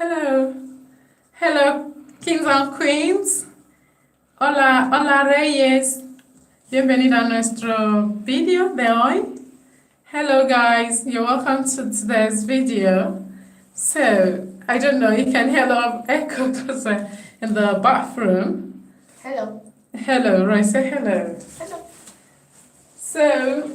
Hello, hello, kings and queens. Hola, hola Reyes. Bienvenido a nuestro video de hoy. Hello guys, you're welcome to today's video. So, I don't know, you can hear a lot of echo because I'm in the bathroom. Hello. Hello, Roy, say hello. Hello. So,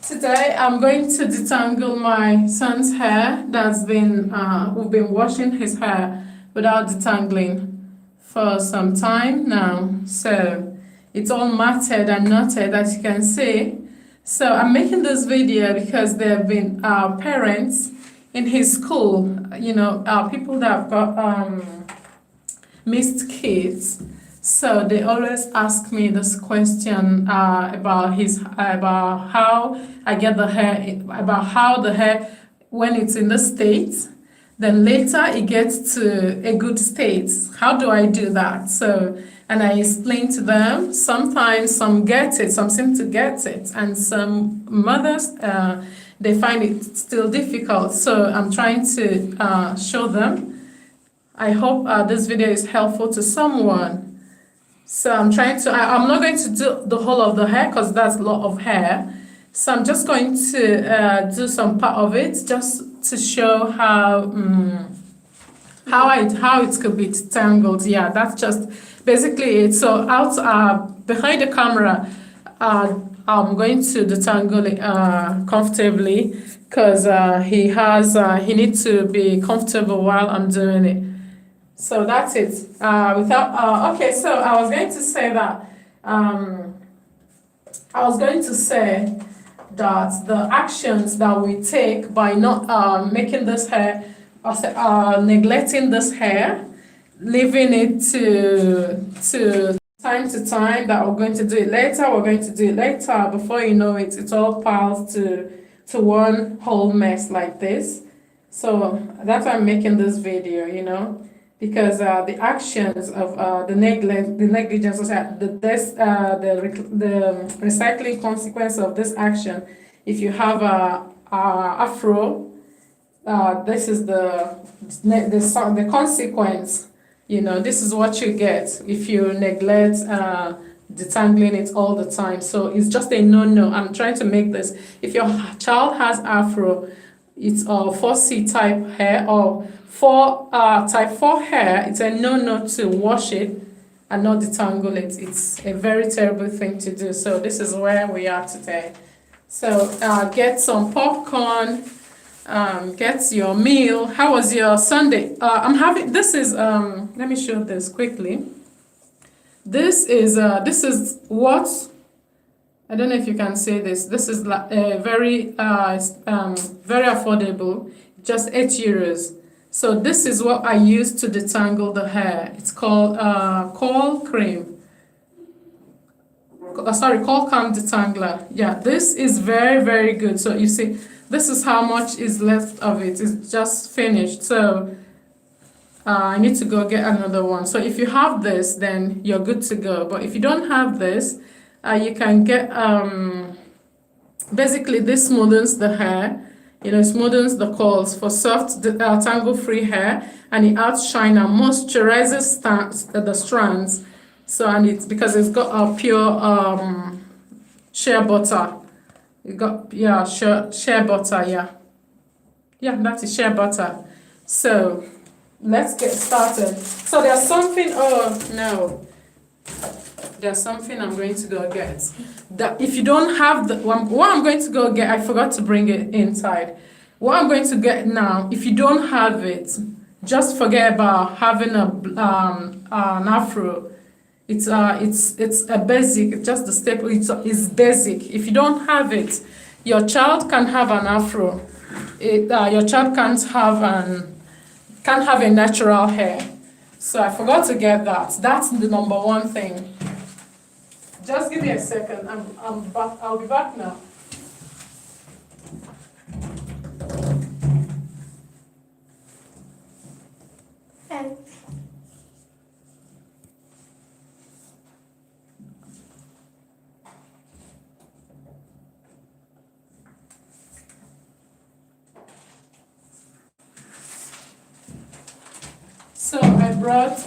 today I'm going to detangle my son's hair that's been, we've been washing his hair without detangling for some time now. So it's all matted and knotted as you can see. So I'm making this video because there have been parents in his school, people that have got missed kids. So they always ask me this question about how I get the hair, about how the hair, when it's in the state, then later it gets to a good state. How do I do that? So, and I explain to them. Sometimes some get it, some seem to get it, and some mothers they find it still difficult. So I'm trying to show them. I hope this video is helpful to someone. So I'm not going to do the whole of the hair because that's a lot of hair. So I'm just going to do some part of it just to show how it could be tangled. Yeah, that's just basically it. So behind the camera, I'm going to detangle it comfortably because he needs to be comfortable while I'm doing it. So that's it. Okay, so I was going to say that the actions that we take by not making this hair, neglecting this hair, leaving it to time to time, that we're going to do it later, before you know it, it all piles to one whole mess like this. So that's why I'm making this video, because the actions of the negligence, the recycling consequence of this action. If you have a afro, this is the consequence. This is what you get if you neglect detangling it all the time. So it's just a no-no. I'm trying to make this. If your child has afro, it's 4C type hair or type 4 hair, it's a no-no to wash it and not detangle it. It's a very terrible thing to do. So this is where we are today. So get some popcorn, get your meal. How was your Sunday? This is, let me show this quickly. This is what, I don't know if you can say this. This is very affordable, just €8. So this is what I use to detangle the hair. It's called Coil Cream. Coil Calm Detangler. Yeah, this is very, very good. So you see, this is how much is left of it. It's just finished. So I need to go get another one. So if you have this, then you're good to go. But if you don't have this, you can get, basically this smoothens the hair. It smoothens the coils for soft, tangle-free hair, and it adds shine and moisturizes the strands. So, and it's because it's got a pure shea butter. It got, yeah, shea butter, yeah. Yeah, that's shea butter. So, let's get started. So there's something, there's something I'm going to go get. That if you don't have what I'm going to go get, I forgot to bring it inside. What I'm going to get now, if you don't have it, just forget about having an afro. It's a basic, it's just the staple. It's basic. If you don't have it, your child can have an afro. Your child can't have a natural hair. So I forgot to get that. That's the number one thing. Just give me a second. I'm back. I'll be back now. Hey. So I brought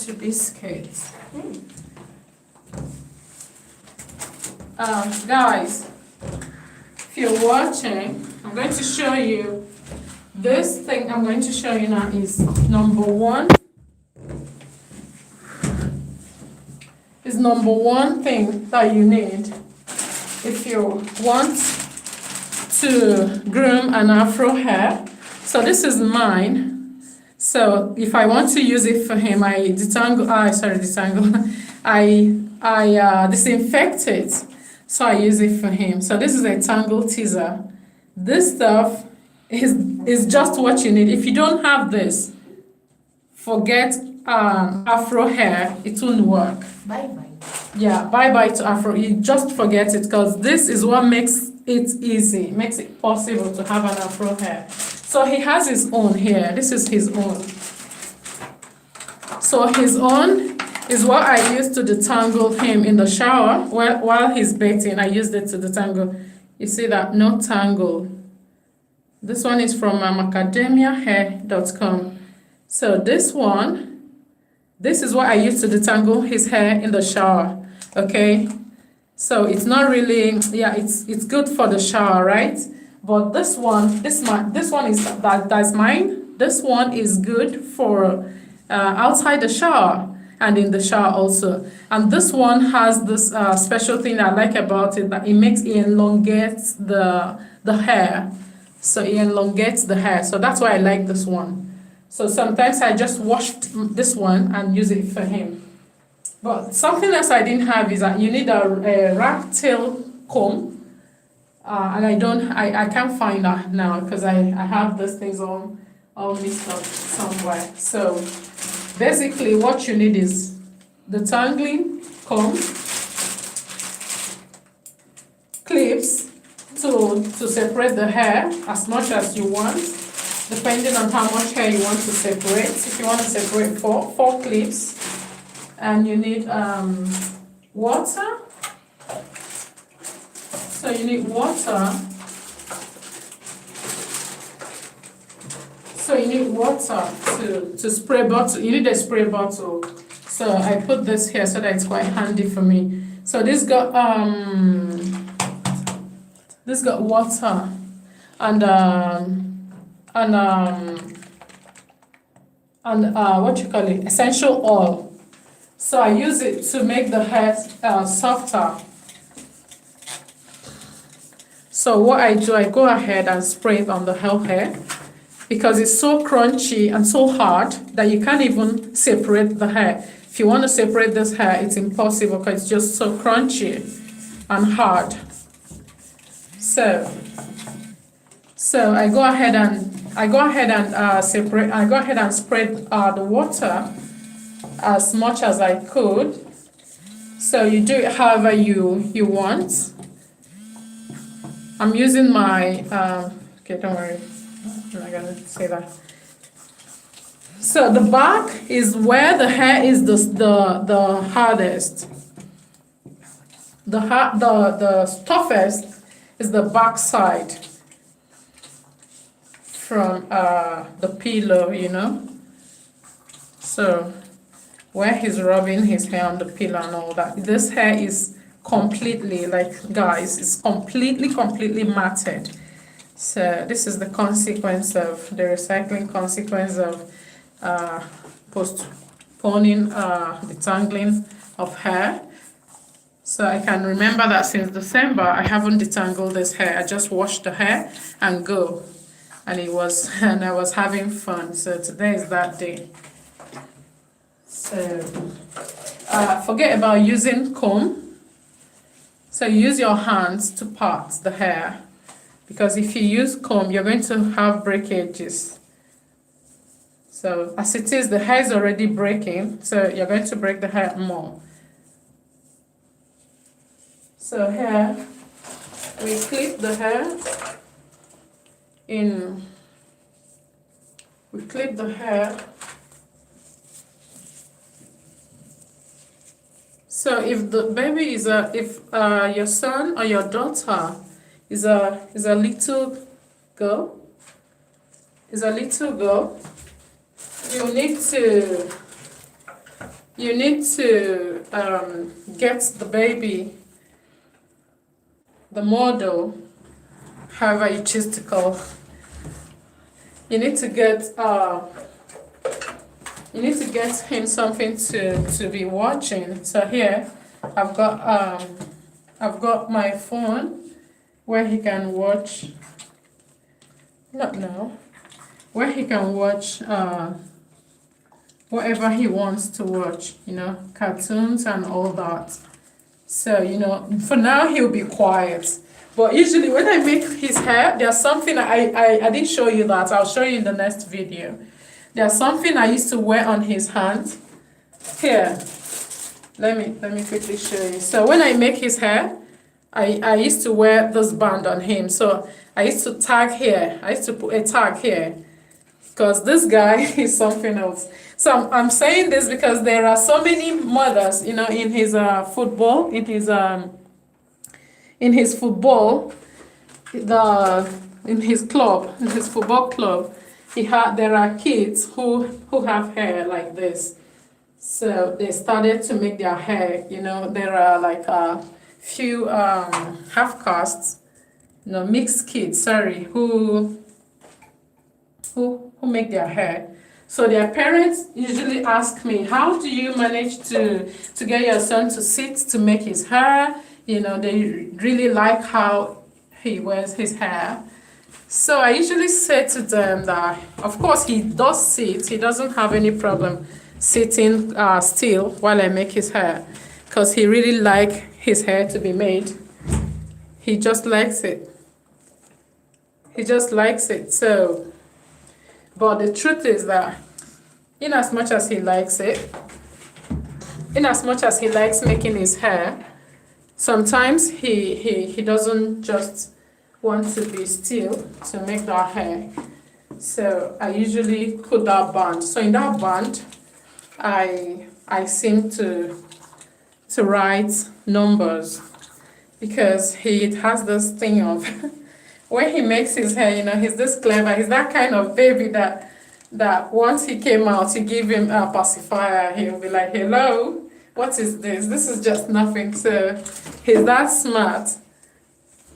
you biscuits. Guys, if you're watching, I'm going to show you this thing. I'm going to show you now is number one thing that you need if you want to groom an afro hair. So this is mine. So if I want to use it for him, I disinfect it. So I use it for him. So this is a tangle teaser. This stuff is just what you need. If you don't have this, forget afro hair. It won't work. Bye-bye. Yeah, bye-bye to afro. You just forget it, because this is what makes it easy, makes it possible to have an afro hair. So he has his own here. This is his own. So his own is what I used to detangle him in the shower while he's bathing. I used it to detangle. You see that? No tangle. This one is from macadamiahair.com. So this is what I used to detangle his hair in the shower. Okay? So it's not really, yeah, it's good for the shower, right? But this one is that's mine. This one is good for outside the shower and in the shower also. And this one has this special thing I like about it, that it elongates the hair. So it elongates the hair. So that's why I like this one. So sometimes I just washed this one and use it for him. But something else I didn't have is that you need a rat tail comb. And I can't find that now, because I have these things all mixed up somewhere. So basically what you need is the tangling comb, clips to separate the hair as much as you want, depending on how much hair you want to separate. If you want to separate four clips, and you need water. So you need water. So you need water to spray bottle. You need a spray bottle. So I put this here so that it's quite handy for me. So this got water and what you call it, essential oil. So I use it to make the hair softer. So what I do, I go ahead and spray it on the whole hair, because it's so crunchy and so hard that you can't even separate the hair. If you want to separate this hair, it's impossible, because it's just so crunchy and hard. So I go ahead and spread the water as much as I could. So you do it however you want. I'm using my okay, don't worry, I'm not gonna say that. So the back is where the hair is the hardest. The toughest is the back side from the pillow, you know. So where he's rubbing his hair on the pillow and all that. This hair is completely, like, guys, it's completely matted. So this is the consequence of the recycling consequence of postponing detangling of hair. So I can remember that since December I haven't detangled this hair. I just washed the hair and go, and I was having fun. So today is that day. So forget about using comb. So use your hands to part the hair, because if you use comb, you're going to have breakages. So as it is, the hair is already breaking, so you're going to break the hair more. So here, we clip the hair in, we clip the hair. So if the baby is your son or your daughter is a little girl, is a little girl. You need to get the baby, the model, however you choose to call. You need to get him something to be watching. So here I've got my phone where he can watch. Not now. Where he can watch whatever he wants to watch, cartoons and all that. So, for now he'll be quiet. But usually when I make his hair, there's something I didn't show you that. I'll show you in the next video. There's something I used to wear on his hand. Here. Let me quickly show you. So when I make his hair, I used to wear this band on him. So I used to tag here. I used to put a tag here. Because this guy is something else. So I'm saying this because there are so many mothers, in his football, in his football, in his football club, there are kids who have hair like this. So they started to make their hair, there are like a few half castes, mixed kids, who make their hair. So their parents usually ask me, how do you manage to get your son to sit to make his hair? They really like how he wears his hair. So I usually say to them that, of course, he does sit. He doesn't have any problem sitting still while I make his hair, because he really likes his hair to be made. He just likes it. So, but the truth is that in as much as he likes making his hair, sometimes he doesn't just want to be still to make that hair. So I usually put that band. So in that band, I seem to write numbers, because he has this thing of when he makes his hair, he's this clever. He's that kind of baby that once he came out, you give him a pacifier, he'll be like, hello, what is this? This is just nothing. So he's that smart.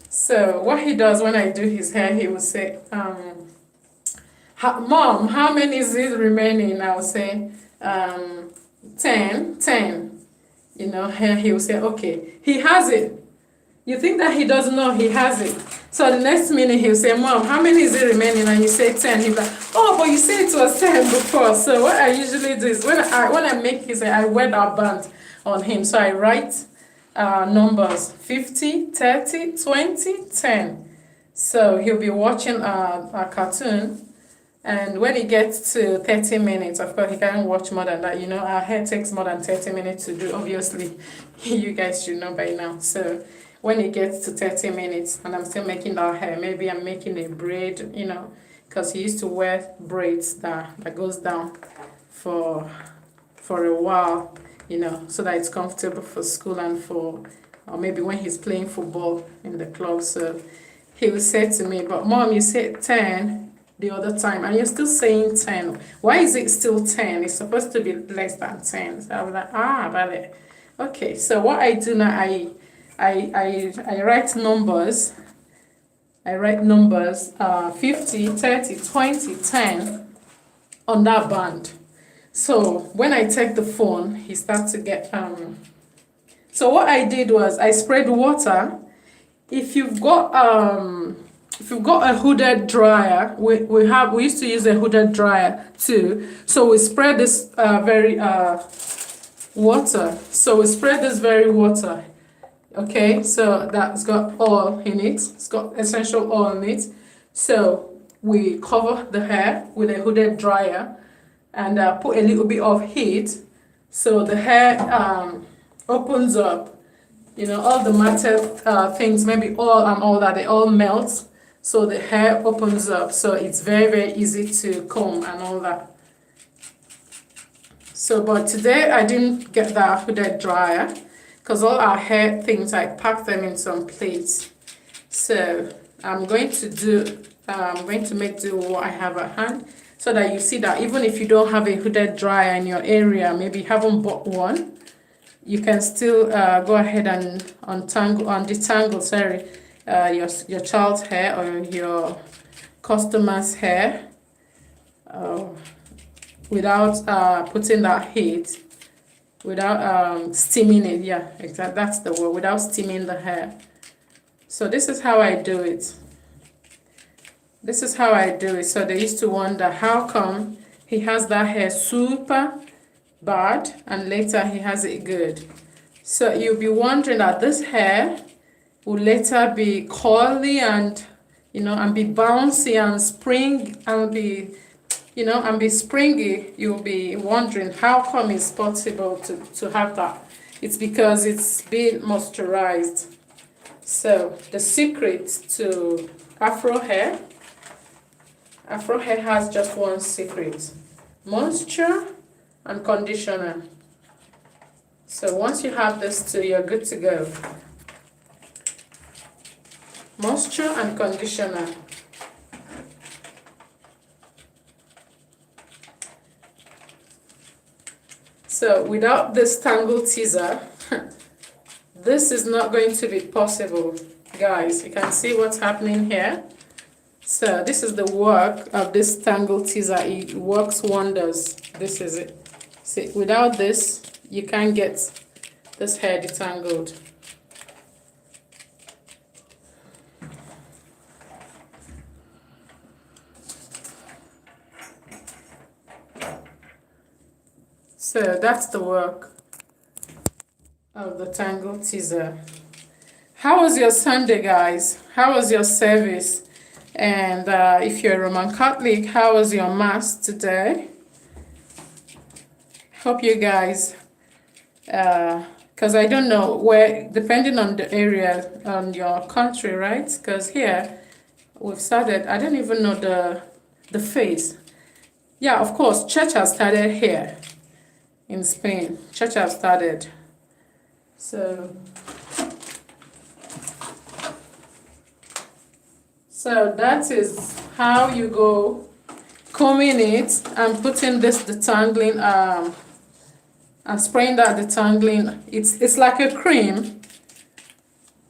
So what he does when I do his hair, he will say, Mom, how many is it remaining? I will say, 10. Here he will say, okay, he has it. You think that he doesn't know he has it. So the next minute he'll say, Mom, how many is it remaining? And you say 10. He'll be like, oh, but you said it was 10 before. So what I usually do is when I make his hair, I wear that band on him. So I write numbers 50, 30, 20, 10. So he'll be watching a cartoon. And when he gets to 30 minutes, of course, he can't watch more than that. Our hair takes more than 30 minutes to do. Obviously, you guys should know by now. So when it gets to 30 minutes and I'm still making that hair, maybe I'm making a braid, because he used to wear braids that goes down for a while, so that it's comfortable for school and or maybe when he's playing football in the club. So he will say to me, but Mom, you said 10 the other time and you're still saying 10. Why is it still 10? It's supposed to be less than 10. So I was like, vale. Okay, so what I do now, I write numbers. 50, 30, 20, 10 on that band. So when I take the phone, he starts to get so what I did was I sprayed water. If you've got a hooded dryer, we used to use a hooded dryer too. So we spread this water. So we spread this very water. Okay, so that's got oil in it. It's got essential oil in it. So we cover the hair with a hooded dryer and put a little bit of heat. So the hair opens up. All the matted things, maybe oil and all that, they all melt. So the hair opens up. So it's very, very easy to comb and all that. So, but today I didn't get that hooded dryer, because all our hair things, I packed them in some plates. So I'm going to do I'm going to make do with what I have at hand, so that you see that even if you don't have a hooded dryer in your area, maybe you haven't bought one, you can still go ahead and detangle, sorry, your child's hair or your customer's hair without putting that heat, without steaming it. Yeah, exactly, that's the word, without steaming the hair. So this is how I do it. This is how I do it. So they used to wonder how come he has that hair super bad and later he has it good. So you'll be wondering that this hair will later be curly and and be bouncy and be springy. You'll be wondering how come it's possible to have that. It's because it's been moisturized. So the secret to Afro hair has just one secret: moisture and conditioner. So once you have this two, you're good to go. Moisture and conditioner. So without this tangle teaser, this is not going to be possible, guys. You can see what's happening here. So this is the work of this tangle teaser. It works wonders. This is it. See, without this, you can't get this hair detangled. So that's the work of the tangle teaser. How was your Sunday, guys? How was your service? And if you're a Roman Catholic, how was your Mass today? Hope you guys, because I don't know where, depending on the area, on your country, right? Because here, we've started, I don't even know the phase. Yeah, of course, church has started here in Spain. Church has started. So that is how you go combing it and putting this detangling and spraying that detangling. It's like a cream.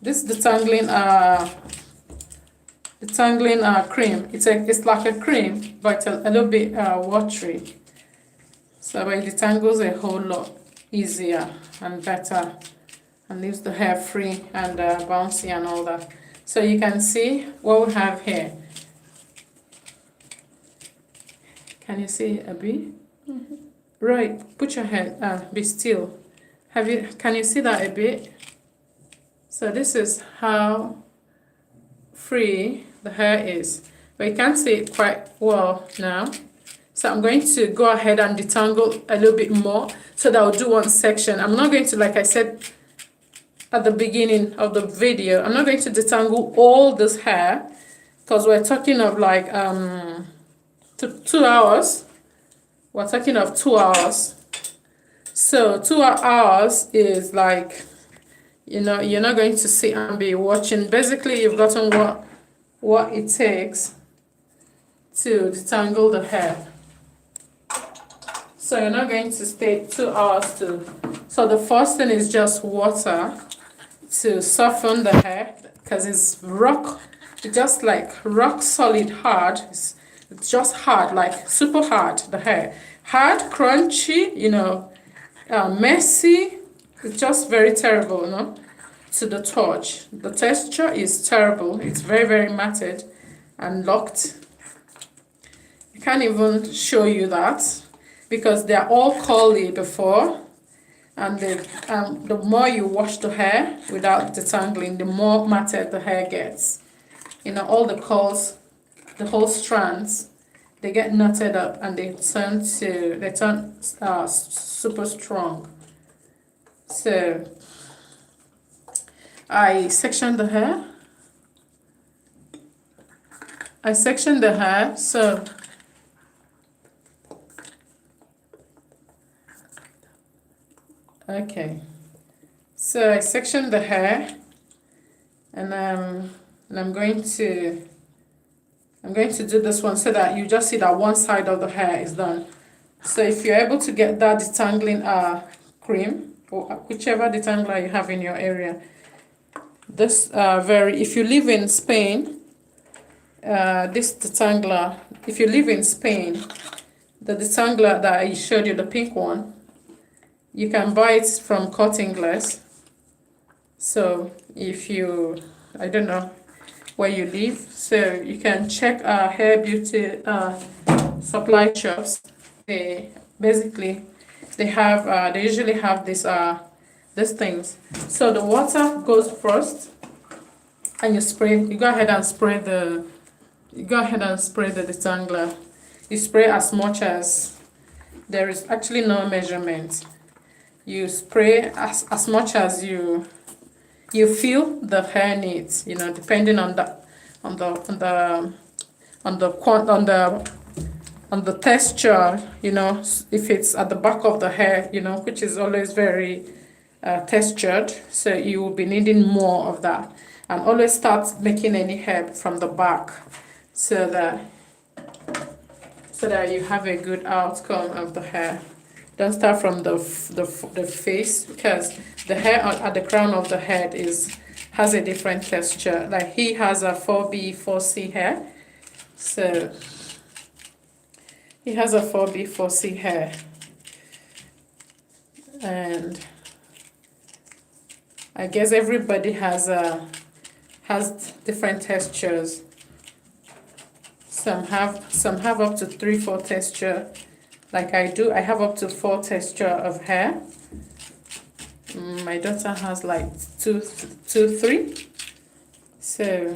This detangling cream. It's like a cream, but a little bit watery. So it detangles a whole lot easier and better and leaves the hair free and bouncy and all that. So you can see what we have here. Can you see a bit? Mm-hmm. Right, put your head, be still. Can you see that a bit? So this is how free the hair is. But you can't see it quite well now. So I'm going to go ahead and detangle a little bit more so that I'll do one section. I'm not going to, like I said at the beginning of the video, I'm not going to detangle all this hair because we're talking of like 2 hours. We're talking of 2 hours. So 2 hours is like, you're not going to sit and be watching. Basically, you've gotten what it takes to detangle the hair. So you're not going to stay 2 hours so the first thing is just water to soften the hair because it's just like rock solid hard. It's just hard, like super hard, the hair. Hard, crunchy, messy. It's just very terrible, to the touch. The texture is terrible. It's very, very matted and locked. I can't even show you that because they're all curly before. And the more you wash the hair without detangling, the more matted the hair gets. All the curls, the whole strands, they get knotted up and they turn super strong. So I section the hair. So okay, so I section the hair and I'm going to I'm going to do this one so that you just see that one side of the hair is done. So if you're able to get that detangling cream, or whichever detangler you have in your area, this if you live in Spain, this detangler, if you live in Spain, the detangler that I showed you, the pink one, you can buy it from Cutting Glass. So if you, I don't know where you live, so you can check hair beauty supply shops. They basically they usually have these things. So the water goes first, and you go ahead and spray the detangler. You spray as much as, there is actually no measurement. You spray as much as you feel the hair needs, depending on the texture, if it's at the back of the hair, which is always very textured, so you will be needing more of that. And always start making any hair from the back, so that you have a good outcome of the hair. Don't start from the face, because the hair at the crown of the head has a different texture. Like he has a 4B, 4C hair. So he has a 4B, 4C hair. And I guess everybody has different textures. Some have up to 3, 4 texture. Like I do, I have up to 4 texture of hair. My daughter has like 2, 3. So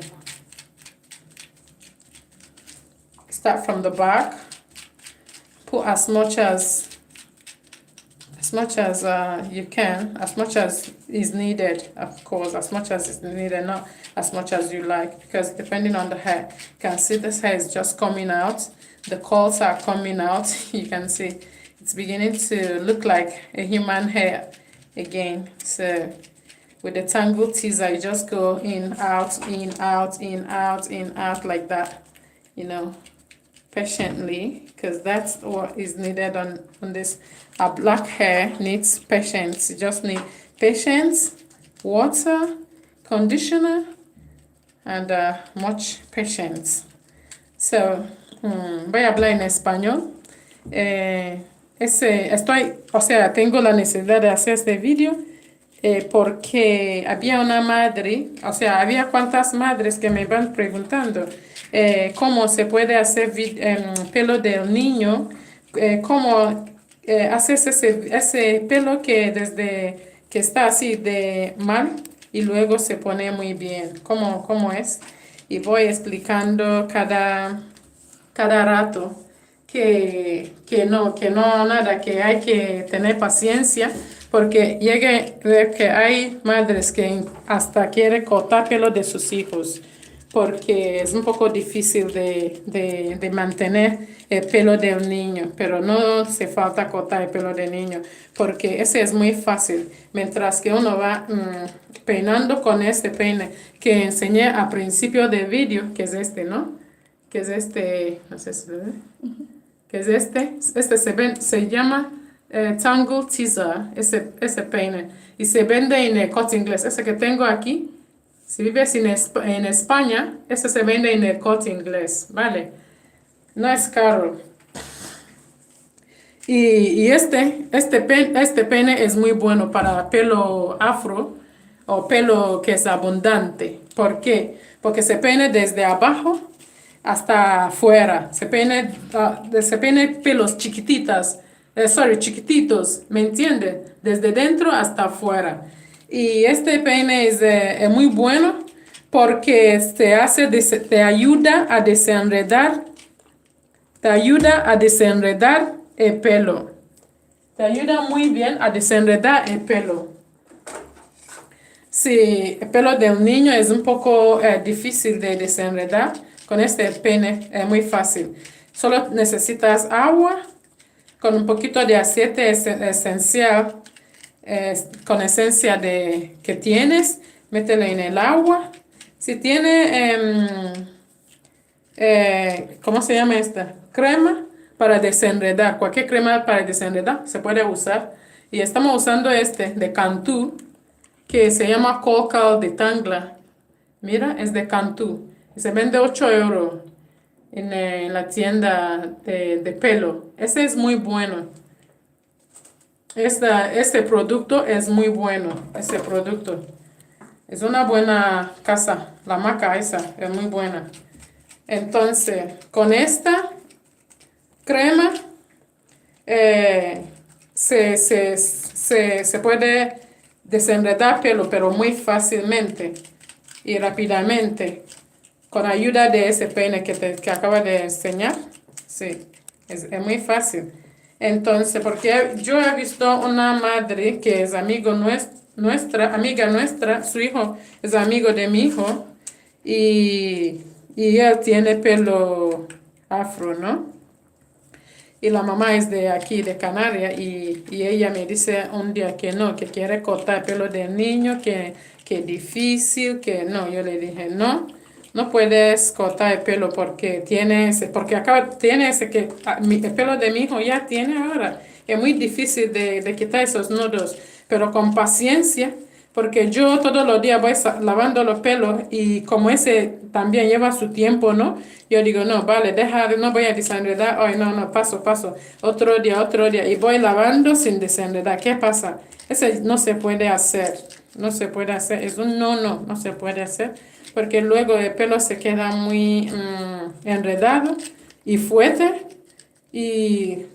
start from the back. Put as much as you can, as much as is needed, of course, as much as is needed, not as much as you like, because depending on the hair, you can see this hair is just coming out. The curls are coming out. You can see it's beginning to look like a human hair again. So with the tangle teaser, you just go in, out, in, out, in, out, in, out, like that, patiently, because that's what is needed on this. Our black hair needs patience. You just need patience, water, conditioner, and much patience. So voy a hablar en español. Tengo la necesidad de hacer este video porque había una madre, había cuantas madres que me van preguntando cómo se puede hacer pelo del niño, cómo haces ese pelo que desde que está así de mal y luego se pone muy bien, cómo es. Y voy explicando cada rato que no, nada, que hay que tener paciencia, porque llegue a ver que hay madres que hasta quieren cortar pelo de sus hijos, porque es un poco difícil de mantener el pelo del niño, pero no hace falta cortar el pelo del niño, porque ese es muy fácil. Mientras que uno va peinando con este peine que enseñé al principio del vídeo, que es este, ¿no? Que es este, no sé si se ve, que es se llama Tangle Teaser, ese peine, y se vende en el Cutting Glass, ese que tengo aquí. Si vives en España, ese se vende en el Cutting Glass, ¿vale? No es caro. Y este peine es muy bueno para pelo afro o pelo que es abundante. ¿Por qué? Porque se peine desde abajo hasta afuera. Se peine pelos chiquititos, ¿me entiende? Desde dentro hasta afuera. Y este peine es muy bueno porque te ayuda a desenredar el pelo. Te ayuda muy bien a desenredar el pelo. Si el pelo del niño es un poco difícil de desenredar, con este peine es muy fácil. Solo necesitas agua con un poquito de aceite esencial, con esencia que tienes, mételo en el agua. Si tiene ¿cómo se llama esta? Crema para desenredar. Cualquier crema para desenredar se puede usar. Y estamos usando este de Cantú, que se llama Cocal Detangla. Mira, es de Cantú. Y se vende 8 euros en la tienda de pelo. Ese es muy bueno. Este producto es muy bueno. Este producto. Es una buena casa. La marca esa es muy buena. Entonces, con esta crema se puede desenredar pelo, pero muy fácilmente y rápidamente. Con ayuda de ese peine que acaba de enseñar. Sí, es muy fácil. Entonces, porque yo he visto una madre que es amiga nuestra, su hijo es amigo de mi hijo y él tiene pelo afro, ¿no? Y la mamá es de aquí, de Canarias, y ella me dice un día que no, que quiere cortar el pelo del niño, que es difícil, que no. Yo le dije, no, no puedes cortar el pelo porque tiene ese que el pelo de mi hijo ya tiene ahora. Es muy difícil de quitar esos nudos, pero con paciencia, porque yo todos los días voy lavando los pelos y como ese también lleva su tiempo, ¿no? Yo digo, no, vale, no voy a desenredar hoy, no, paso, otro día, y voy lavando sin desenredar. ¿Qué pasa? Ese no se puede hacer, es un no se puede hacer, porque luego el pelo se queda muy enredado y fuerte y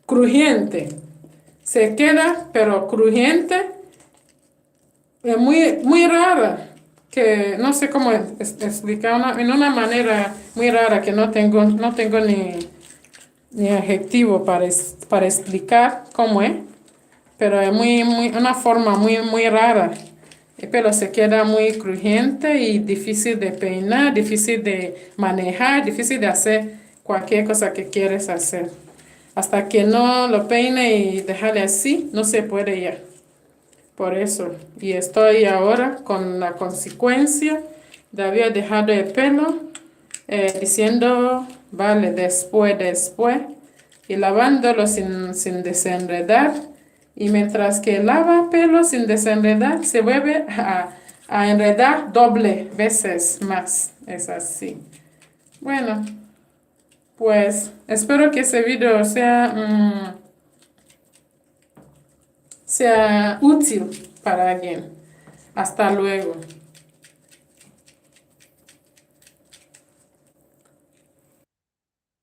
crujiente. Se queda, pero crujiente. Es muy rara, que no sé cómo explicar, en una manera muy rara que no tengo ni adjetivo para explicar cómo es, pero es una forma muy rara. El pelo se queda muy crujiente y difícil de peinar, difícil de manejar, difícil de hacer cualquier cosa que quieres hacer. Hasta que no lo peine y dejarle así, no se puede ya. Por eso, y estoy ahora con la consecuencia de haber dejado el pelo, diciendo, vale, después, y lavándolo sin desenredar. Y mientras que lava pelo sin desenredar, se vuelve a enredar doble veces más. Es así. Bueno, pues espero que ese video sea útil para alguien. Hasta luego.